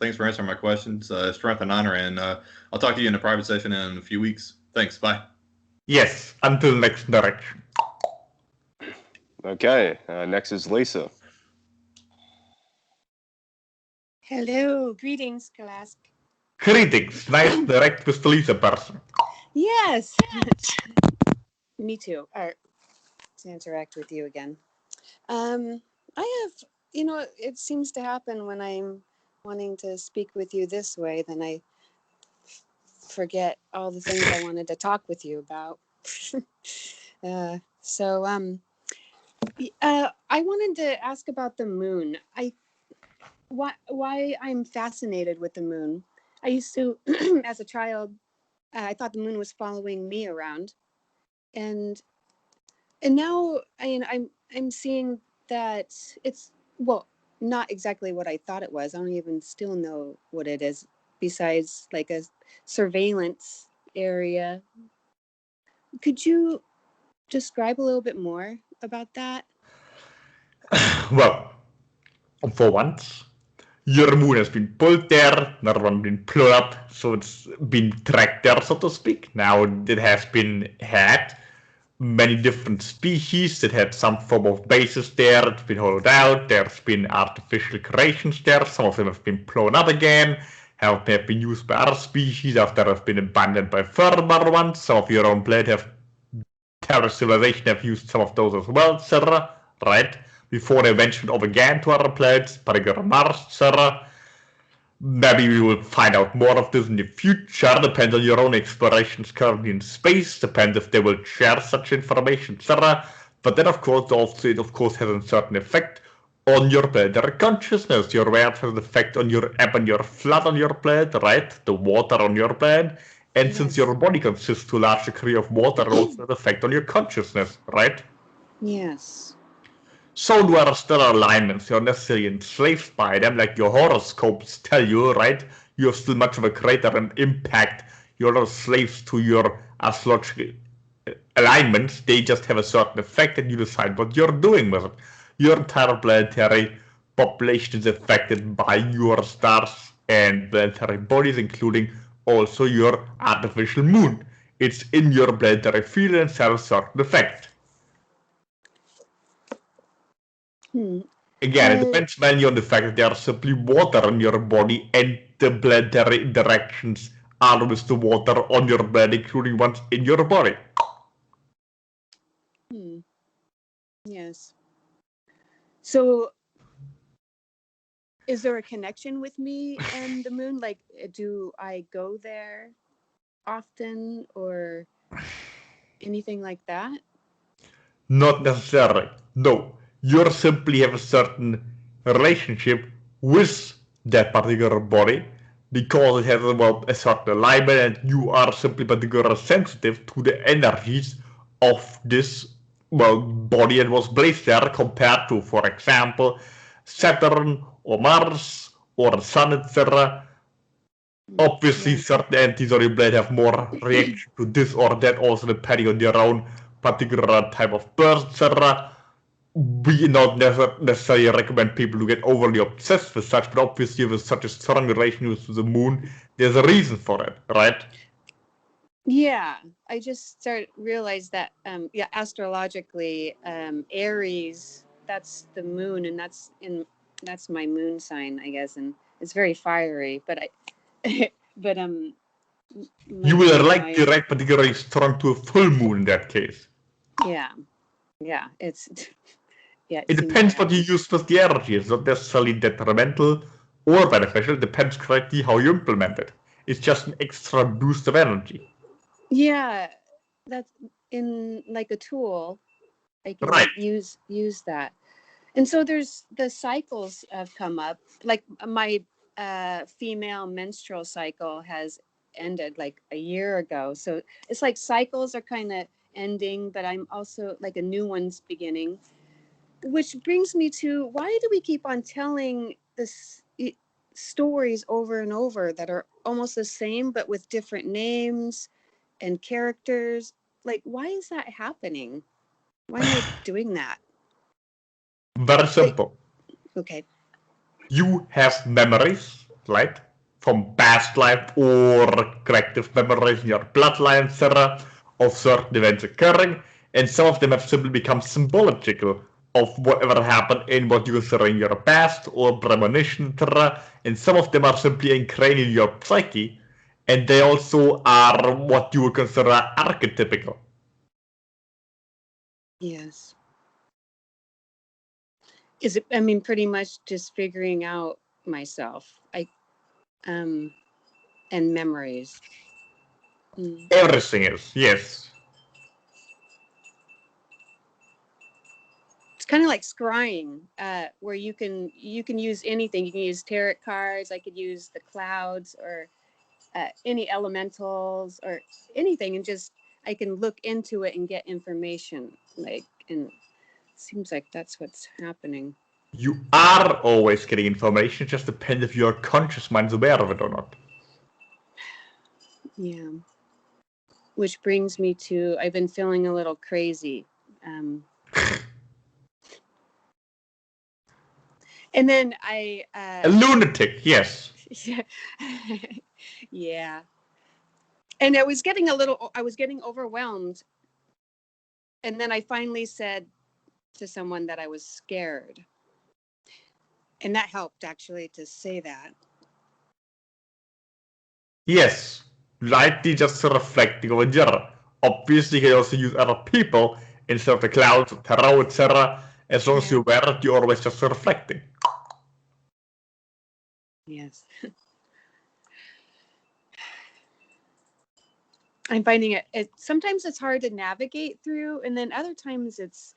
Thanks for answering my questions. Strength and honor, and I'll talk to you in a private session in a few weeks. Thanks. Bye. Yes, until next direction. Okay, next is Lisa. Hello, greetings, KALASK. Greetings, nice to direct with the Lisa person. Yes, me too. To interact with you again. I have, it seems to happen when I'm wanting to speak with you this way, then I forget all the things I wanted to talk with you about. I wanted to ask about the moon. Why I'm fascinated with the moon. I used to, as a child, I thought the moon was following me around, and now I'm seeing that it's, well, not exactly what I thought it was. I don't even still know what it is, besides like a surveillance area. Could you describe a little bit more about that? Well, for once, your moon has been pulled there, another one been pulled up, so it's been tracked there, so to speak. Now it has been had many different species that had some form of bases there. It's been hollowed out. There's been artificial creations there. Some of them have been blown up again. Have been used by other species after have been abandoned by further ones. Some of your own planet have terrorist civilization have used some of those as well, etc. Right? Before they ventured off again to other planets, particularly Mars, etc. Maybe we will find out more of this in the future. Depends on your own explorations currently in space. Depends if they will share such information, etc. But then, of course, also it of course has a certain effect on your planetary consciousness. Your weight has an effect on your ebb and your flood on your planet, right? The water on your planet. And yes, since your body consists to a large degree of water, it also has an effect on your consciousness, right? Yes. So there are still alignments. You're necessarily enslaved by them, like your horoscopes tell you, right? You have still much of a greater impact. You're not slaves to your astrological alignments. They just have a certain effect, and you decide what you're doing with it. Your entire planetary population is affected by your stars and planetary bodies, including also your artificial moon. It's in your planetary field and has a certain effect. Again, it depends mainly on the fact that there is simply water in your body, and the planetary interactions are with the water on your body, including ones in your body. Yes. So, is there a connection with me and the moon? Like, do I go there often or anything like that? Not necessarily. No. You simply have a certain relationship with that particular body because it has a certain alignment, and you are simply particularly sensitive to the energies of this body that was placed there compared to, for example, Saturn or Mars or the Sun, etc. Obviously, certain entities on your planet have more reaction to this or that, also depending on their own particular type of birth, etc. We not necessarily recommend people to get overly obsessed with such, but obviously with such a strong relation with the moon, there's a reason for it, right? Yeah, I just realized that, astrologically, Aries, that's the moon, and that's my moon sign, I guess, and it's very fiery. But you will like to react particularly strong to a full moon in that case. Yeah, it's. Yeah, it depends what you use with the energy. It's not necessarily detrimental or beneficial. It depends correctly how you implement it. It's just an extra boost of energy. Yeah, that's in like a tool. I can use that. And so there's the cycles have come up. Like my female menstrual cycle has ended like a year ago. So it's like cycles are kind of ending, but I'm also like a new one's beginning. Which brings me to, why do we keep on telling this stories over and over that are almost the same but with different names and characters? Like, why is that happening? Why am I doing that? Very simple. Okay. You have memories right? From past life or collective memories in your bloodline, etc., of certain events occurring, and some of them have simply become symbolical of whatever happened in what you consider in your past or premonition, etc., and some of them are simply ingrained in your psyche, and they also are what you would consider archetypical. Yes. Is it, I mean, pretty much just figuring out myself, and memories. Everything is, yes. It's kind of like scrying, where you can use anything. You can use tarot cards. I could use the clouds or any elementals or anything, and just I can look into it and get information. Like, and it seems like that's what's happening. You are always getting information, just depends if your conscious mind's aware of it or not. Yeah. Which brings me to, I've been feeling a little crazy. And then A lunatic, yes. Yeah. And I was getting overwhelmed. And then I finally said to someone that I was scared. And that helped, actually, to say that. Yes, lightly just reflecting over here. Obviously, you can also use other people instead of the clouds, tarot, etc. As long as you're aware that you're always just reflecting. Yes. I'm finding it sometimes it's hard to navigate through, and then other times it's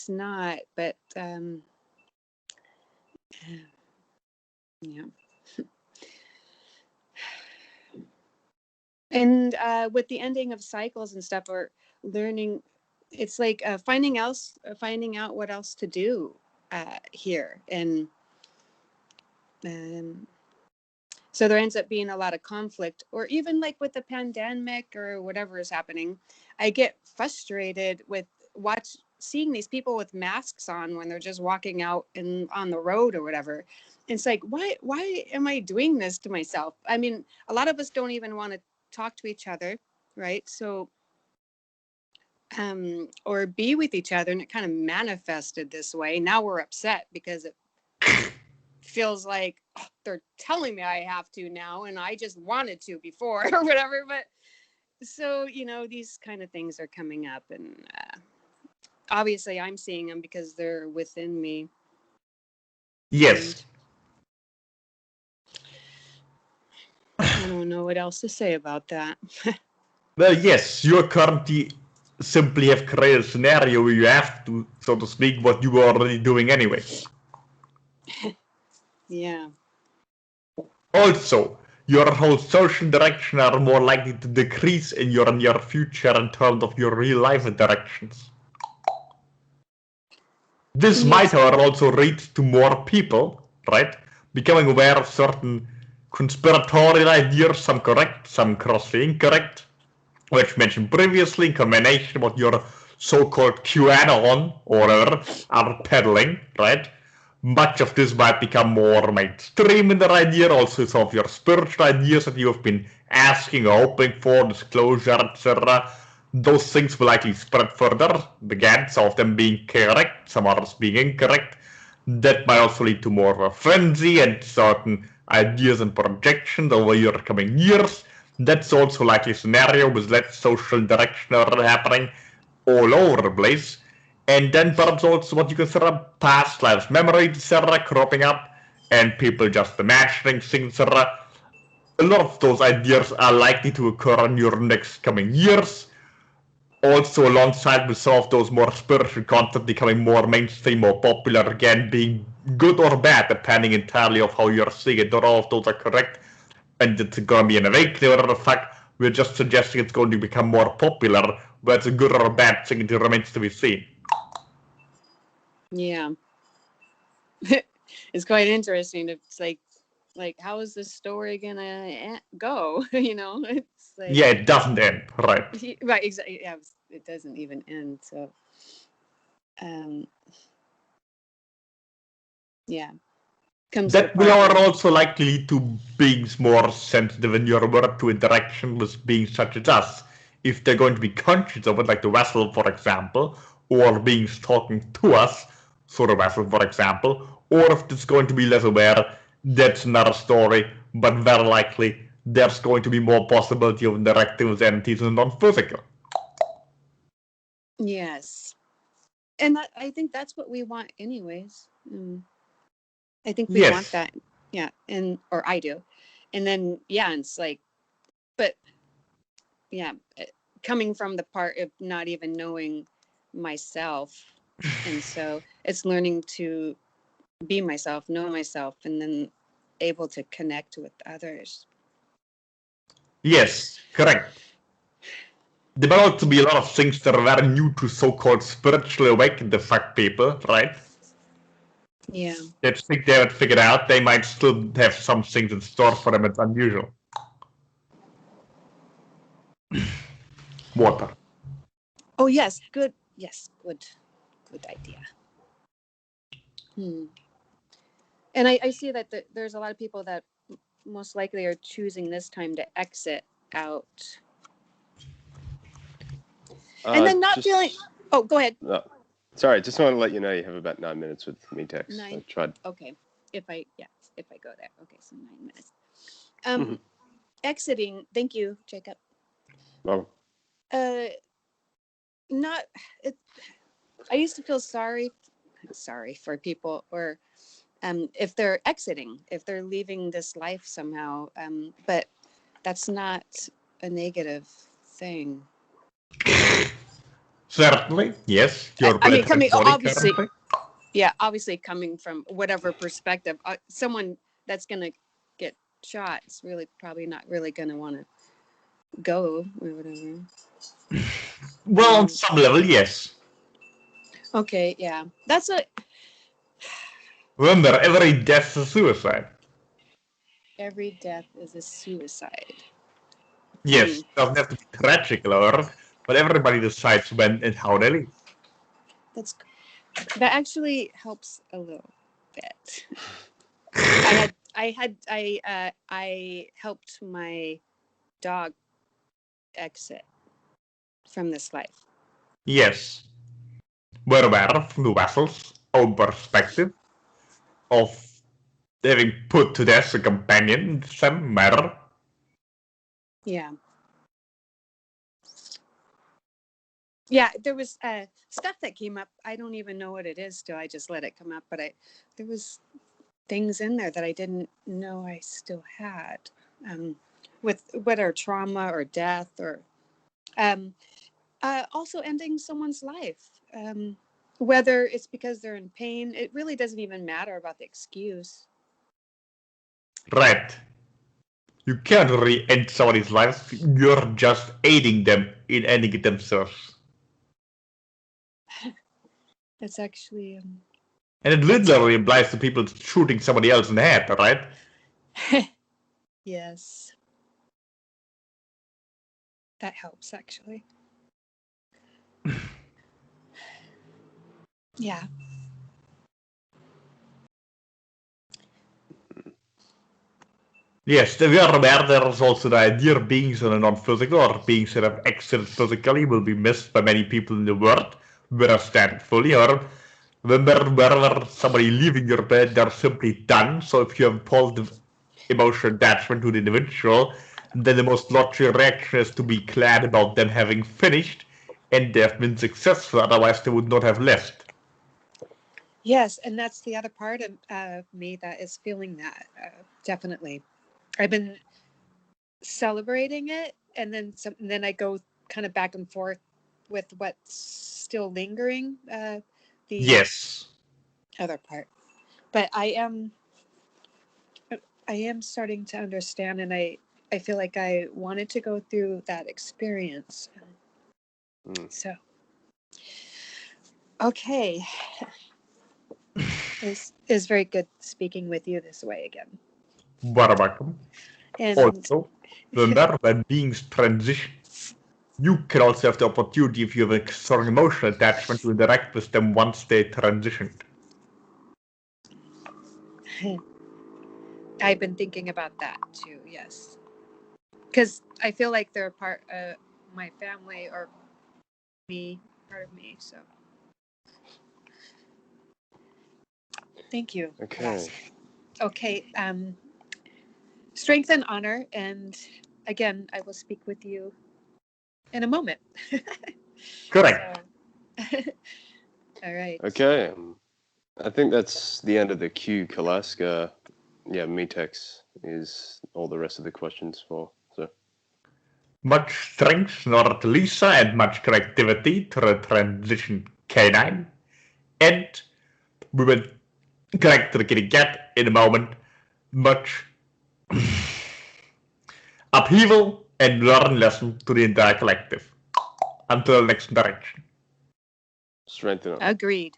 not, but yeah. And with the ending of cycles and stuff, or learning, it's like finding out what else to do here, and so there ends up being a lot of conflict, or even like with the pandemic or whatever is happening. I get frustrated with seeing these people with masks on when they're just walking out on the road or whatever. It's like, why am I doing this to myself? I mean, a lot of us don't even want to talk to each other, right? So or be with each other, and it kind of manifested this way. Now we're upset because it feels like they're telling me I have to now, and I just wanted to before or whatever. But so, these kind of things are coming up, and obviously I'm seeing them because they're within me. Yes. I don't know what else to say about that. Well, yes, you currently simply have created a scenario where you have to, so to speak, what you were already doing anyway. Yeah. Also, your whole social direction are more likely to decrease in your near future in terms of your real life directions. This might, however, also lead to more people, right, becoming aware of certain conspiratorial ideas, some correct, some grossly incorrect, which mentioned previously in combination with your so-called QAnon or whatever are peddling, right? Much of this might become more mainstream in their idea, also some of your spiritual ideas that you have been asking or hoping for, disclosure, etc. Those things will likely spread further, again, some of them being correct, some others being incorrect. That might also lead to more of a frenzy and certain ideas and projections over your coming years. That's also likely a scenario with less social direction happening all over the place. And then perhaps also what you consider past lives, memories, etc., cropping up, and people just imagining things, etc. A lot of those ideas are likely to occur in your next coming years. Also, alongside with some of those more spiritual content becoming more mainstream, more popular, again, being good or bad, depending entirely of how you're seeing it. Not all of those are correct, and it's going to be an awakening or the fact. We're just suggesting it's going to become more popular, whether it's a good or a bad thing, it remains to be seen. Yeah. It's quite interesting. It's like how is this story gonna go? It's like, yeah, it doesn't end, right? Right, exactly. Yeah, it doesn't even end. So, yeah, comes that the will part are where- also likely lead to beings more sensitive in your world to interaction with beings such as us. If they're going to be conscious of it, like the vessel, for example, or beings talking to us, so the vessel, for example, or if it's going to be less aware, that's another story, but very likely there's going to be more possibility of interacting with entities in non-physical. Yes, and I think that's what we want, anyways. I think we want that, yeah, or I do, and then it's like, but yeah, coming from the part of not even knowing myself, and so it's learning to be myself, know myself, and then able to connect with others. Yes, correct. There might also be a lot of things that are very new to so-called spiritually awakened the fuck people, right? Yeah. They think they have it figured out. They might still have some things in store for them. It's unusual. Water. Oh yes, good. Yes, good idea. And I see that there's a lot of people that most likely are choosing this time to exit out. And then not feeling. Oh, go ahead. Sorry, just want to let you know you have about 9 minutes with me, Tex. 9. I tried. Okay, if I go there. Okay, so 9 minutes. Exiting. Thank you, Jacob. Oh. Not. I used to feel sorry for people, or if they're exiting, if they're leaving this life somehow. But that's not a negative thing. Certainly, yes. I mean, coming obviously, currently. obviously coming from whatever perspective, someone that's gonna get shot is really probably not really gonna want to go or whatever. Well, on some level, yes. Okay, yeah, that's a. Remember, every death is a suicide. Every death is a suicide. Yes, it doesn't have to be tragic, Laura, but everybody decides when and how they leave. That actually helps a little bit. I helped my dog exit from this life. Yes. We're aware from the vessel's own perspective of having put to death a companion in some manner. Yeah. Yeah, there was stuff that came up. I don't even know what it is still. I just let it come up. But there was things in there that I didn't know I still had, with whether trauma or death or also ending someone's life. Whether it's because they're in pain, it really doesn't even matter about the excuse. Right. You can't really end somebody's life. You're just aiding them in ending it themselves. That's actually. And it literally applies to people shooting somebody else in the head, right? Yes. That helps, actually. Yeah. Yes, we are aware there's also the idea of beings that are non-physical or beings that have exited physically will be missed by many people in the world. We understand fully, or wherever somebody leaving your bed, they're simply done. So if you have positive emotional attachment to the individual, then the most logical reaction is to be glad about them having finished and they have been successful, otherwise they would not have left. Yes, and that's the other part of me that is feeling that, definitely. I've been celebrating it, and then I go kind of back and forth with what's still lingering, the Yes. other part. But I am starting to understand, and I feel like I wanted to go through that experience. So, okay. It's very good speaking with you this way again. What welcome. And also, remember when beings transition, you can also have the opportunity, if you have a strong emotional attachment, to interact with them once they transitioned. I've been thinking about that too. Yes, because I feel like they're part of my family or me, part of me. So, thank you. Okay. Kalask. Okay. Strength and honor, and again, I will speak with you in a moment. Correct. So, all right. Okay. I think that's the end of the queue, Kalask. Yeah, Metex is all the rest of the questions for. So. Much strength, North Lisa, and much creativity to the transition K9. And we will correct the kitty cat in a moment. Much upheaval and learn lesson to the entire collective. Until next direction. Strength and honor. Agreed.